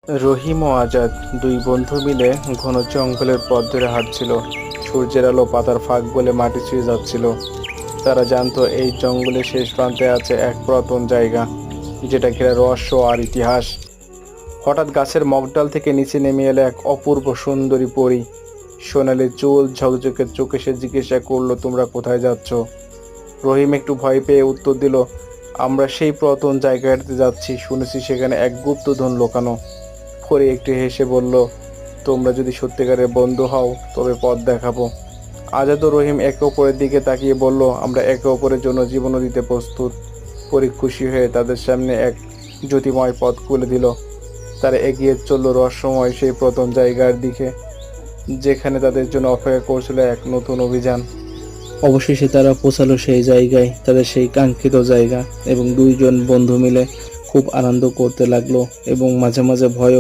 রহিম ও আজাদ দুই বন্ধু মিলে ঘন জঙ্গলের পথ ধরে হাঁটছিল। সূর্যের আলো পাতার ফাঁক বলে মাটি ছুঁয়ে যাচ্ছিল। তারা জানতো এই জঙ্গলের শেষ প্রান্তে আছে এক পুরাতন জায়গা, যেটা ঘেরা রহস্য আর ইতিহাস। হঠাৎ গাছের মগডাল থেকে নিচে নেমে এলো এক অপূর্ব সুন্দরী পরী। সোনালি চুল, ঝকঝকে চোখে সে জিজ্ঞাসা করলো, তোমরা কোথায় যাচ্ছ? রহিম একটু ভয় পেয়ে উত্তর দিল, আমরা সেই পুরাতন জায়গাটাতে যাচ্ছি, শুনেছি সেখানে এক গুপ্তধন লুকানো। পরে একটু হেসে বলল, তোমরা যদি সত্যিকারের বন্ধু হও তবে পথ দেখাবো। আজাদ ও রহিম একে অপরের দিকে তাকিয়ে বলল, আমরা একে অপরের জন্য জীবনও দিতে প্রস্তুত। পরে খুশি হয়ে তাদের সামনে এক জ্যোতিময় পথ খুলে দিল। তারা এগিয়ে চলল রহস্যময় সেই প্রথম জায়গার দিকে, যেখানে তাদের জন্য অপেক্ষা করছিল এক নতুন অভিযান। অবশেষে তারা পৌঁছালো সেই জায়গায়, তাদের সেই কাঙ্ক্ষিত জায়গা, এবং দুইজন বন্ধু মিলে খুব আনন্দ করতে লাগলো এবং মাঝে মাঝে ভয়ও